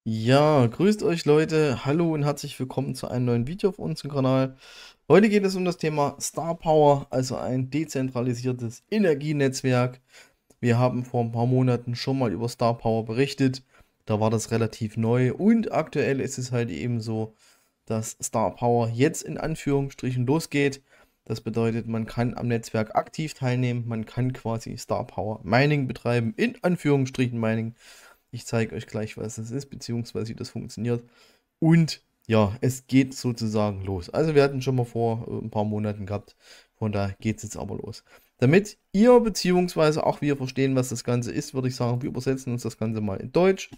Ja, grüßt euch Leute, hallo und herzlich willkommen zu einem neuen Video auf unserem Kanal. Heute geht es um das Thema Star Power, also ein dezentralisiertes Energienetzwerk. Wir haben vor ein paar Monaten schon mal über Star Power berichtet, da war das relativ neu und aktuell ist es halt eben so, dass Star Power jetzt in Anführungsstrichen losgeht. Das bedeutet, man kann am Netzwerk aktiv teilnehmen, man kann quasi Star Power Mining betreiben, in Anführungsstrichen Mining. Ich zeige euch gleich, was das ist, beziehungsweise wie das funktioniert. Und ja, es geht sozusagen los. Also wir hatten schon mal vor ein paar Monaten gehabt. Von da geht es jetzt aber los. Damit ihr beziehungsweise auch wir verstehen, was das Ganze ist, würde ich sagen, wir übersetzen uns das Ganze mal in Deutsch.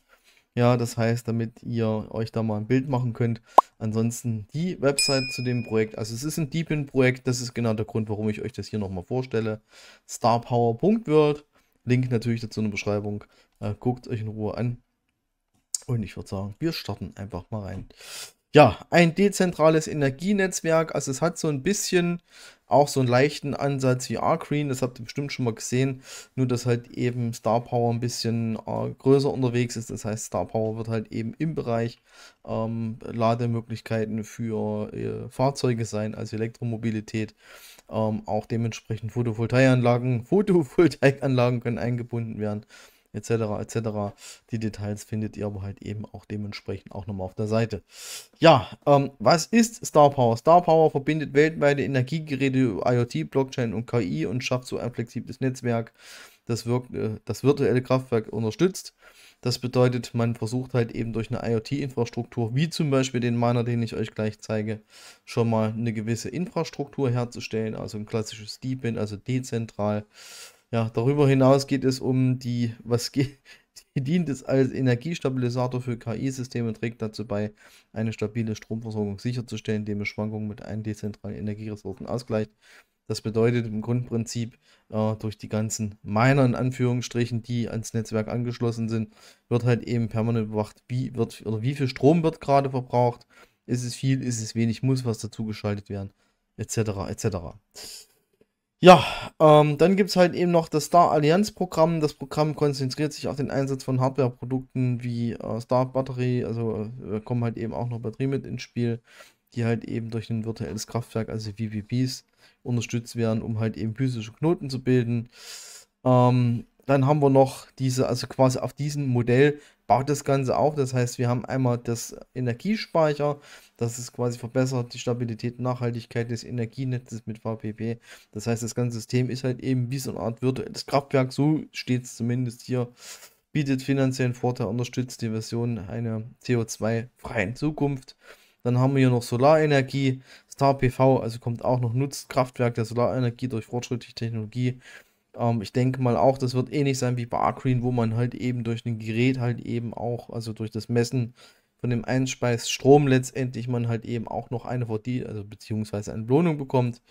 Ja, das heißt, damit ihr euch da mal ein Bild machen könnt. Ansonsten die Website zu dem Projekt. Also es ist ein Deepin-Projekt. Das ist genau der Grund, warum ich euch das hier nochmal vorstelle. Starpower.world. Link natürlich dazu in der Beschreibung. Guckt euch in Ruhe an. Und ich würde sagen, wir starten einfach mal rein. Ja, ein dezentrales Energienetzwerk. Also es hat so ein bisschen auch so einen leichten Ansatz wie Arcgreen. Das habt ihr bestimmt schon mal gesehen. Nur, dass halt eben Star Power ein bisschen größer unterwegs ist. Das heißt, Star Power wird halt eben im Bereich Lademöglichkeiten für Fahrzeuge sein, also Elektromobilität. Auch dementsprechend Photovoltaikanlagen können eingebunden werden, etc. etc. Die Details findet ihr aber halt eben auch dementsprechend auch nochmal auf der Seite. Ja, was ist Star Power? Star Power verbindet weltweite Energiegeräte, IoT, Blockchain und KI und schafft so ein flexibles Netzwerk, das virtuelle Kraftwerk unterstützt. Das bedeutet, man versucht halt eben durch eine IoT-Infrastruktur, wie zum Beispiel den Miner, den ich euch gleich zeige, schon mal eine gewisse Infrastruktur herzustellen, also ein klassisches DePIN, also dezentral. Ja, darüber hinaus geht es um dient es als Energiestabilisator für KI-Systeme und trägt dazu bei, eine stabile Stromversorgung sicherzustellen, indem es Schwankungen mit einem dezentralen Energieressourcen ausgleicht. Das bedeutet im Grundprinzip, durch die ganzen Miner in Anführungsstrichen, die ans Netzwerk angeschlossen sind, wird halt eben permanent bewacht, wie viel Strom wird gerade verbraucht. Ist es viel, ist es wenig, muss was dazu geschaltet werden, etc. etc. Ja, dann gibt es halt eben noch das Star Allianz Programm. Das Programm konzentriert sich auf den Einsatz von Hardwareprodukten wie Star Battery, also kommen halt eben auch noch Batterien mit ins Spiel, die halt eben durch ein virtuelles Kraftwerk, also VPPs, unterstützt werden, um halt eben physische Knoten zu bilden. Dann haben wir noch also quasi auf diesem Modell baut das Ganze auf. Das heißt, wir haben einmal das Energiespeicher, das ist quasi verbessert die Stabilität und Nachhaltigkeit des Energienetzes mit VPP. Das heißt, das ganze System ist halt eben wie so eine Art virtuelles Kraftwerk, so steht es zumindest hier, bietet finanziellen Vorteil, unterstützt die Version einer CO2-freien Zukunft. Dann haben wir hier noch Solarenergie, Star PV, also kommt auch noch, nutzt Kraftwerk der Solarenergie durch fortschrittliche Technologie. Ich denke mal auch, das wird ähnlich sein wie bei Arcgreen, wo man halt eben durch ein Gerät halt eben auch, also durch das Messen von dem Einspeisstrom letztendlich man halt eben auch noch eine Verdien, also beziehungsweise eine Belohnung bekommt.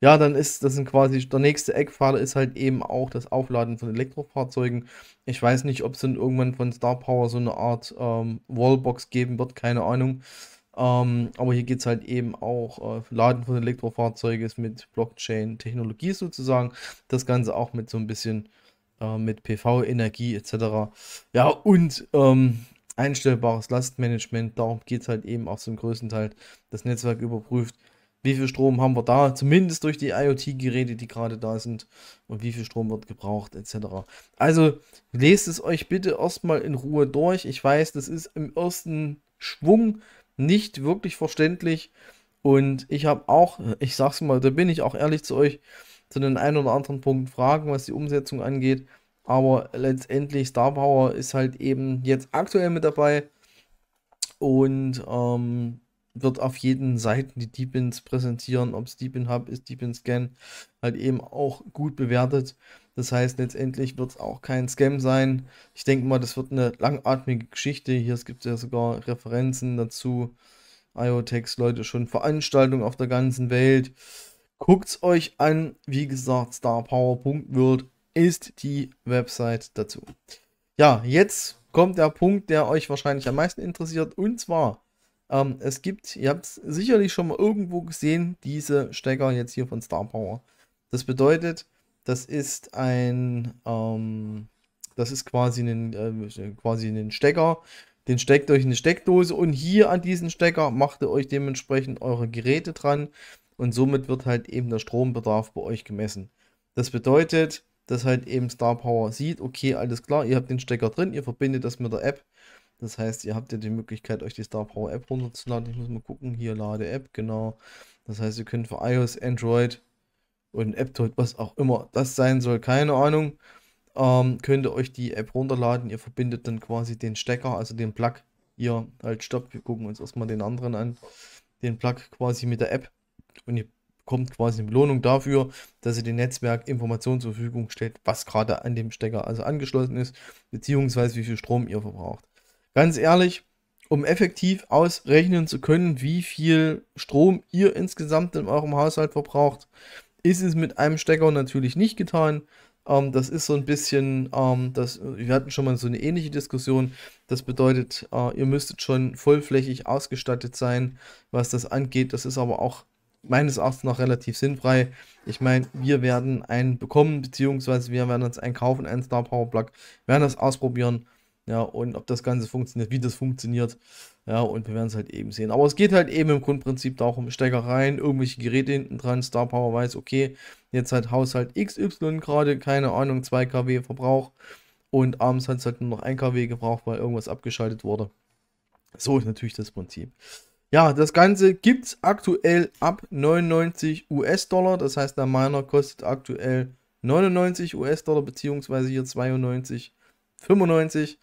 Ja, das sind quasi, der nächste Eckpfeiler ist halt eben auch das Aufladen von Elektrofahrzeugen. Ich weiß nicht, ob es dann irgendwann von Star Power so eine Art Wallbox geben wird, keine Ahnung. Aber hier geht es halt eben auch, Laden von Elektrofahrzeugen ist mit Blockchain-Technologie sozusagen. Das Ganze auch mit so ein bisschen mit PV-Energie etc. Ja, und einstellbares Lastmanagement, darum geht es halt eben auch zum größten Teil. Das Netzwerk überprüft, wie viel Strom haben wir da, zumindest durch die IoT-Geräte, die gerade da sind, und wie viel Strom wird gebraucht, etc. Also lest es euch bitte erstmal in Ruhe durch. Ich weiß, das ist im ersten Schwung nicht wirklich verständlich. Und ich habe auch, ich sag's mal, da bin ich auch ehrlich zu euch, zu den ein oder anderen Punkten Fragen, was die Umsetzung angeht. Aber letztendlich Star Power ist halt eben jetzt aktuell mit dabei und wird auf jeden Seiten die Deepins präsentieren, ob es Deepin Hub ist, Deepin Scan, halt eben auch gut bewertet. Das heißt, letztendlich wird es auch kein Scam sein. Ich denke mal, das wird eine langatmige Geschichte. Hier gibt es ja sogar Referenzen dazu. IoTex, Leute, schon Veranstaltungen auf der ganzen Welt. Guckt's euch an. Wie gesagt, starpower.world ist die Website dazu. Ja, jetzt kommt der Punkt, der euch wahrscheinlich am meisten interessiert. Und zwar, ihr habt es sicherlich schon mal irgendwo gesehen, diese Stecker jetzt hier von Star Power. Das bedeutet, das ist das ist quasi ein Stecker. Den steckt euch in eine Steckdose und hier an diesen Stecker macht ihr euch dementsprechend eure Geräte dran und somit wird halt eben der Strombedarf bei euch gemessen. Das bedeutet, dass halt eben Star Power sieht, okay, alles klar, ihr habt den Stecker drin, ihr verbindet das mit der App. Das heißt, ihr habt ja die Möglichkeit, euch die Star Power App runterzuladen. Ich muss mal gucken, hier Lade App, genau. Das heißt, ihr könnt für iOS, Android und AppToad, was auch immer das sein soll, keine Ahnung, könnt ihr euch die App runterladen. Ihr verbindet dann quasi den Stecker, also den Plug. Hier, halt, stopp, wir gucken uns erstmal den anderen an. Den Plug quasi mit der App. Und ihr bekommt quasi eine Belohnung dafür, dass ihr dem Netzwerk Informationen zur Verfügung stellt, was gerade an dem Stecker also angeschlossen ist, beziehungsweise wie viel Strom ihr verbraucht. Ganz ehrlich, um effektiv ausrechnen zu können, wie viel Strom ihr insgesamt in eurem Haushalt verbraucht, ist es mit einem Stecker natürlich nicht getan. Das ist so ein bisschen, wir hatten schon mal so eine ähnliche Diskussion. Das bedeutet, ihr müsstet schon vollflächig ausgestattet sein, was das angeht. Das ist aber auch meines Erachtens noch relativ sinnfrei. Ich meine, wir werden einen bekommen, beziehungsweise wir werden uns einen kaufen, einen Star Power Plug, werden das ausprobieren. Ja, und ob das Ganze funktioniert, wie das funktioniert. Ja, und wir werden es halt eben sehen. Aber es geht halt eben im Grundprinzip darum, Stecker rein, irgendwelche Geräte hinten dran. Star Power weiß, okay, jetzt halt Haushalt XY gerade, keine Ahnung, 2 kW Verbrauch. Und abends hat es halt nur noch 1 kW gebraucht, weil irgendwas abgeschaltet wurde. So ist natürlich das Prinzip. Ja, das Ganze gibt es aktuell ab 99 US-Dollar. Das heißt, der Miner kostet aktuell 99 US-Dollar, beziehungsweise hier 92,95.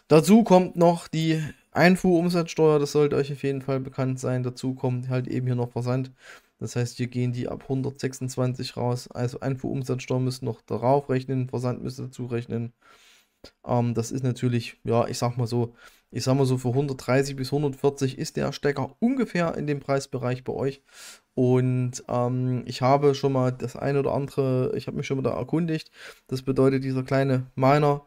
Dazu kommt noch die Einfuhrumsatzsteuer, das sollte euch auf jeden Fall bekannt sein. Dazu kommt halt eben hier noch Versand. Das heißt, hier gehen die ab 126 raus. Also Einfuhrumsatzsteuer müsst noch darauf rechnen, Versand müsst ihr dazu rechnen. Das ist natürlich, ja, ich sag mal so für 130 bis 140 ist der Stecker ungefähr in dem Preisbereich bei euch. Und ich habe schon mal das eine oder andere, ich habe mich schon mal da erkundigt. Das bedeutet, dieser kleine Miner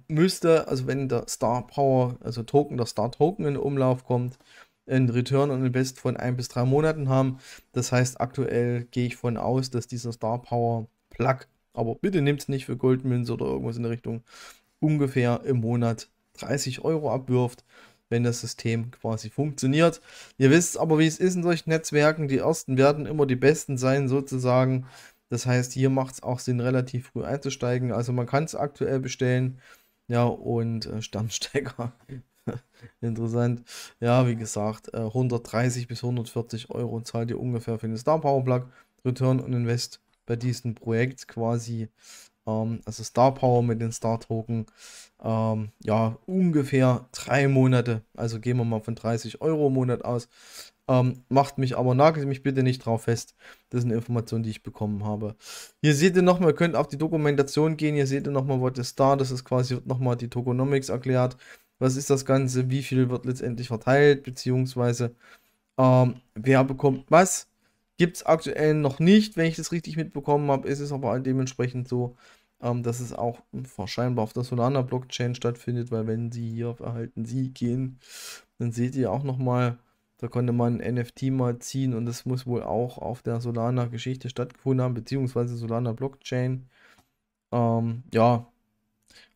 müsste, also wenn der Star Power, also Token, der Star Token in den Umlauf kommt, ein Return on Invest von 1 bis 3 Monaten haben. Das heißt, aktuell gehe ich von aus, dass dieser Star Power Plug, aber bitte nehmt es nicht für Goldmünze oder irgendwas in der Richtung, ungefähr im Monat 30 Euro abwirft, wenn das System quasi funktioniert. Ihr wisst aber, wie es ist in solchen Netzwerken. Die ersten werden immer die besten sein, sozusagen. Das heißt, hier macht es auch Sinn, relativ früh einzusteigen. Also man kann es aktuell bestellen. Ja, und Stammstecker. Interessant. Ja, wie gesagt, 130 bis 140 Euro zahlt ihr ungefähr für den Star Power Plug. Return on Invest bei diesem Projekt quasi. Also Star Power mit den Star Token. Ja, ungefähr 3 Monate. Also gehen wir mal von 30 Euro im Monat aus. Macht mich aber, nagelt mich bitte nicht drauf fest. Das ist eine Information, die ich bekommen habe. Hier seht ihr nochmal, ihr könnt auf die Dokumentation gehen. Hier seht ihr nochmal, was ist da. Das ist quasi nochmal die Tokenomics erklärt. Was ist das Ganze? Wie viel wird letztendlich verteilt? Beziehungsweise wer bekommt was? Gibt es aktuell noch nicht, wenn ich das richtig mitbekommen habe. Ist es aber halt dementsprechend so, dass es auch wahrscheinlich auf der Solana-Blockchain stattfindet, weil wenn Sie hier auf Erhalten Sie gehen, dann seht ihr auch nochmal, da konnte man ein NFT mal ziehen und das muss wohl auch auf der Solana-Geschichte stattgefunden haben, beziehungsweise Solana-Blockchain. Ja,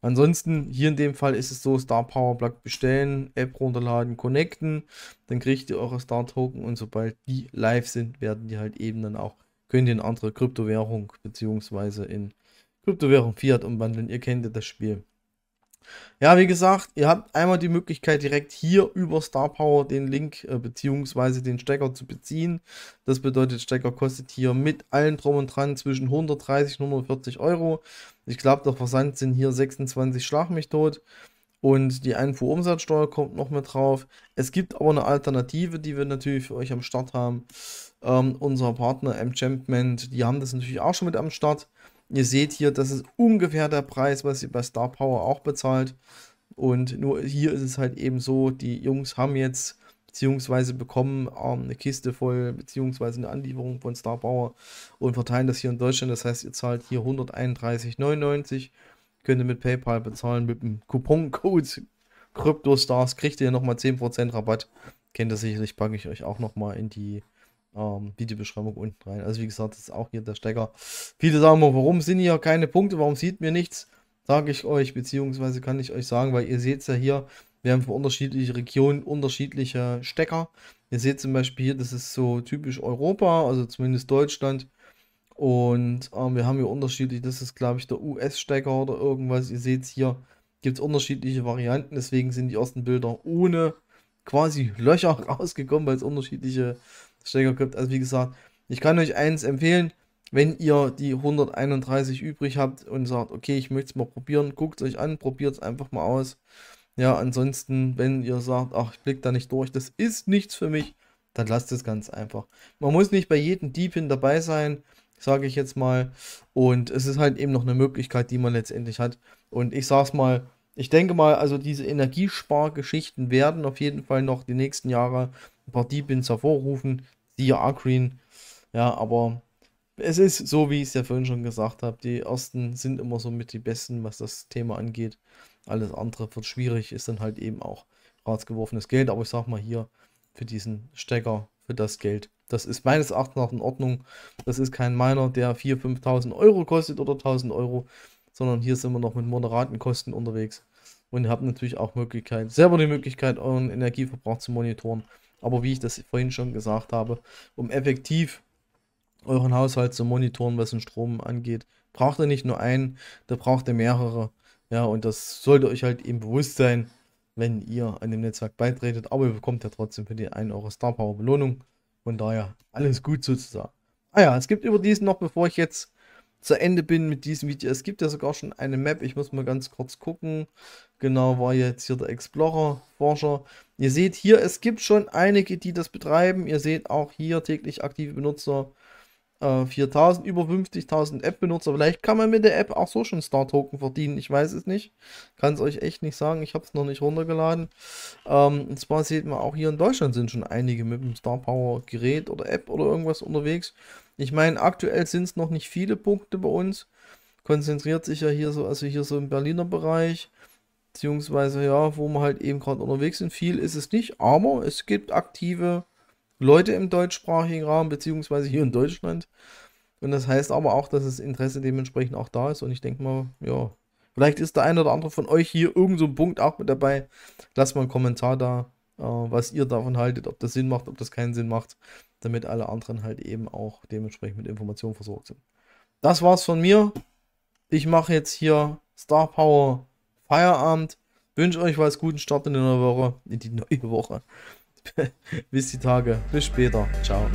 ansonsten hier in dem Fall ist es so, Star Power Plug bestellen, App runterladen, connecten, dann kriegt ihr eure Star Token und sobald die live sind, werden die halt eben dann auch, könnt ihr in andere Kryptowährung beziehungsweise in Kryptowährung Fiat umwandeln. Ihr kennt ja das Spiel. Ja, wie gesagt, ihr habt einmal die Möglichkeit, direkt hier über Star Power den Link beziehungsweise den Stecker zu beziehen. Das bedeutet, Stecker kostet hier mit allen drum und dran zwischen 130 und 140 Euro. Ich glaube, der Versand sind hier 26 Schlag mich tot. Und die Einfuhrumsatzsteuer kommt noch mit drauf. Es gibt aber eine Alternative, die wir natürlich für euch am Start haben. Unser Partner Enchantment, die haben das natürlich auch schon mit am Start. Ihr seht hier, das ist ungefähr der Preis, was ihr bei Star Power auch bezahlt. Und nur hier ist es halt eben so, die Jungs haben jetzt, beziehungsweise bekommen eine Kiste voll, beziehungsweise eine Anlieferung von Star Power und verteilen das hier in Deutschland. Das heißt, ihr zahlt hier 131,99. Könnt ihr mit PayPal bezahlen, mit dem Couponcode CryptoStars kriegt ihr nochmal 10% Rabatt. Kennt ihr sicherlich, packe ich euch auch nochmal in die Videobeschreibung unten rein. Also wie gesagt, das ist auch hier der Stecker. Viele sagen mal, warum sind hier keine Punkte, warum sieht mir nichts? Sage ich euch, beziehungsweise kann ich euch sagen, weil ihr seht es ja hier, Wir haben für unterschiedliche Regionen unterschiedliche Stecker. Ihr seht zum Beispiel hier, das ist so typisch Europa, also zumindest Deutschland. Und wir haben hier unterschiedlich, das ist glaube ich der US-Stecker oder irgendwas. Ihr seht hier, gibt es unterschiedliche Varianten. Deswegen sind die ersten Bilder ohne quasi Löcher rausgekommen, weil es unterschiedliche Stecker gibt. Also wie gesagt, ich kann euch eins empfehlen, wenn ihr die 131 übrig habt und sagt, okay, ich möchte es mal probieren, guckt es euch an, probiert es einfach mal aus. Ja, ansonsten, wenn ihr sagt, ach, ich blick da nicht durch, das ist nichts für mich, dann lasst es ganz einfach. Man muss nicht bei jedem Deepin dabei sein, sage ich jetzt mal. Und es ist halt eben noch eine Möglichkeit, die man letztendlich hat. Und ich sag's mal, ich denke mal, also diese Energiespargeschichten werden auf jeden Fall noch die nächsten Jahre ein paar Deepins hervorrufen, siehe Agreen. Ja, aber es ist so, wie ich es ja vorhin schon gesagt habe, die ersten sind immer so mit die besten, was das Thema angeht. Alles andere wird schwierig, ist dann halt eben auch rausgeworfenes Geld. Aber ich sag mal hier, für diesen Stecker, für das Geld, das ist meines Erachtens nach in Ordnung. Das ist kein Miner, der 4.000, 5.000 Euro kostet oder 1.000 Euro, sondern hier sind wir noch mit moderaten Kosten unterwegs. Und ihr habt natürlich auch selber die Möglichkeit, euren Energieverbrauch zu monitoren. Aber wie ich das vorhin schon gesagt habe, um effektiv euren Haushalt zu monitoren, was den Strom angeht, braucht ihr nicht nur einen, da braucht ihr mehrere. Ja, und das sollte euch halt eben bewusst sein, wenn ihr an dem Netzwerk beitretet. Aber ihr bekommt ja trotzdem für die 1 Euro Star Power Belohnung. Von daher alles gut sozusagen. Ah ja, es gibt überdies noch, bevor ich jetzt zu Ende bin mit diesem Video, es gibt ja sogar schon eine Map. Ich muss mal ganz kurz gucken. Genau, war jetzt hier der Explorer-Forscher. Ihr seht hier, es gibt schon einige, die das betreiben. Ihr seht auch hier täglich aktive Benutzer 4.000, über 50.000 App-Benutzer. Vielleicht kann man mit der App auch so schon Star-Token verdienen. Ich weiß es nicht. Kann es euch echt nicht sagen. Ich habe es noch nicht runtergeladen. Und zwar sieht man auch hier in Deutschland sind schon einige mit dem Star Power Gerät oder App oder irgendwas unterwegs. Ich meine, aktuell sind es noch nicht viele Punkte bei uns. Konzentriert sich ja hier so, also hier so im Berliner Bereich. Beziehungsweise ja, wo wir halt eben gerade unterwegs sind. Viel ist es nicht, aber es gibt aktive Leute im deutschsprachigen Raum, beziehungsweise hier in Deutschland. Und das heißt aber auch, dass das Interesse dementsprechend auch da ist. Und ich denke mal, ja, vielleicht ist der eine oder andere von euch hier irgend so ein Punkt auch mit dabei. Lasst mal einen Kommentar da, was ihr davon haltet, ob das Sinn macht, ob das keinen Sinn macht, damit alle anderen halt eben auch dementsprechend mit Informationen versorgt sind. Das war's von mir. Ich mache jetzt hier Star Power Feierabend. Wünsche euch was, guten Start in die neue Woche. Bis die Tage. Bis später. Ciao.